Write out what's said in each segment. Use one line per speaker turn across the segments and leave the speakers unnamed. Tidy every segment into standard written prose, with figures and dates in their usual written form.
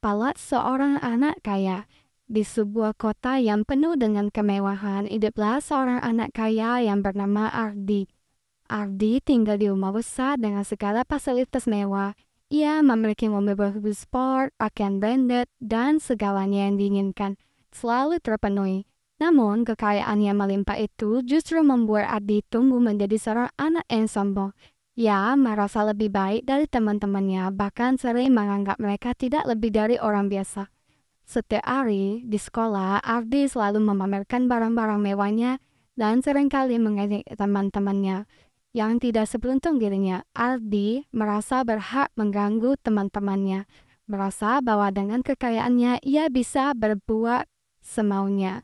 kepala seorang anak kaya. Di sebuah kota yang penuh dengan kemewahan, hiduplah seorang anak kaya yang bernama Ardi. Ardi tinggal di rumah besar dengan segala fasilitas mewah. Ia memiliki mobil sport, pakaian branded, dan segalanya yang diinginkan selalu terpenuhi. Namun, kekayaan yang melimpah itu justru membuat Ardi tumbuh menjadi seorang anak yang sombong. Ia merasa lebih baik dari teman-temannya, bahkan sering menganggap mereka tidak lebih dari orang biasa. Setiap hari di sekolah, Ardi selalu memamerkan barang-barang mewahnya dan seringkali mengejek teman-temannya yang tidak seberuntung dirinya. Ardi merasa berhak mengganggu teman-temannya, merasa bahwa dengan kekayaannya ia bisa berbuat semaunya.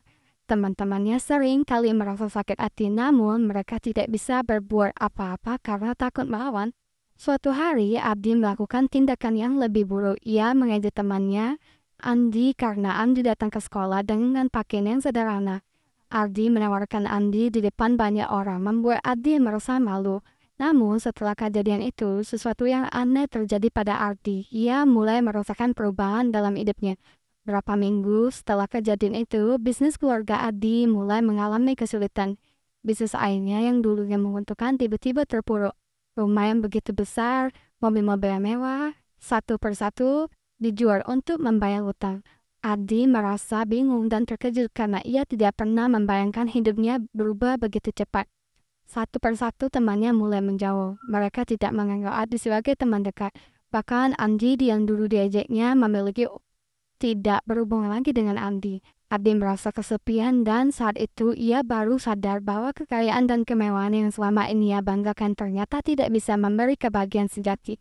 Teman-temannya sering kali merasa sakit hati, namun mereka tidak bisa berbuat apa-apa karena takut melawan. Suatu hari, Ardi melakukan tindakan yang lebih buruk. Ia mengejek temannya, Andi, karena Andi datang ke sekolah dengan pakaian yang sederhana. Ardi menawarkan Andi di depan banyak orang, membuat Ardi merasa malu. Namun setelah kejadian itu, sesuatu yang aneh terjadi pada Ardi. Ia mulai merasakan perubahan dalam hidupnya. Berapa minggu setelah kejadian itu, bisnis keluarga Ardi mulai mengalami kesulitan. Bisnis ayahnya yang dulunya menguntungkan tiba-tiba terpuruk. Rumah yang begitu besar, mobil-mobil yang mewah, satu persatu dijual untuk membayar hutang. Ardi merasa bingung dan terkejut karena ia tidak pernah membayangkan hidupnya berubah begitu cepat. Satu persatu temannya mulai menjauh. Mereka tidak menganggap Ardi sebagai teman dekat. Bahkan Andi yang dulu diajaknya memiliki tidak berhubungan lagi dengan Andi. Ardi merasa kesepian dan saat itu ia baru sadar bahwa kekayaan dan kemewahan yang selama ini ia banggakan ternyata tidak bisa memberi kebahagiaan sejati.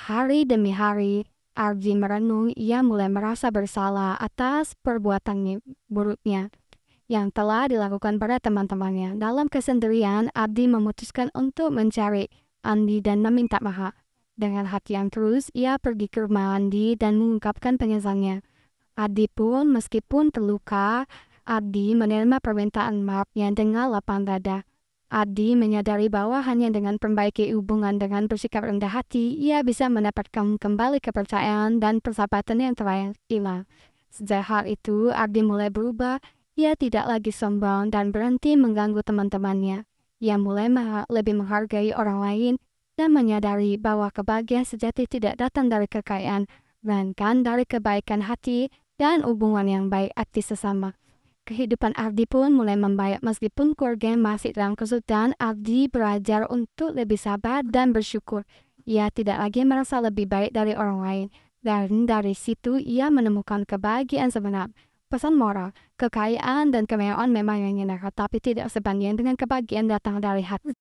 Hari demi hari, Ardi merenung, ia mulai merasa bersalah atas perbuatan buruknya yang telah dilakukan pada teman-temannya. Dalam kesendirian, Ardi memutuskan untuk mencari Andi dan meminta maaf. Dengan hati yang tulus, ia pergi ke rumah Andi dan mengungkapkan penyesalannya. Ardi pun, meskipun terluka, Ardi menerima permintaan maafnya dengan lapang dada. Ardi menyadari bahwa hanya dengan memperbaiki hubungan dengan bersikap rendah hati, ia bisa mendapatkan kembali kepercayaan dan persahabatan yang telah hilang. Sejak hal itu, Ardi mulai berubah. Ia tidak lagi sombong dan berhenti mengganggu teman-temannya. Ia mulai lebih menghargai orang lain dan menyadari bahwa kebahagiaan sejati tidak datang dari kekayaan, melainkan dari kebaikan hati dan hubungan yang baik hati sesama. Kehidupan Ardi pun mulai membaik meskipun keluarga masih dalam kesulitan. Ardi belajar untuk lebih sabar dan bersyukur. Ia tidak lagi merasa lebih baik dari orang lain. Dan dari situ ia menemukan kebahagiaan sebenar. Pesan moral, kekayaan dan kemewahan memang menyenangkan, tapi tidak sebanding dengan kebahagiaan datang dari hati.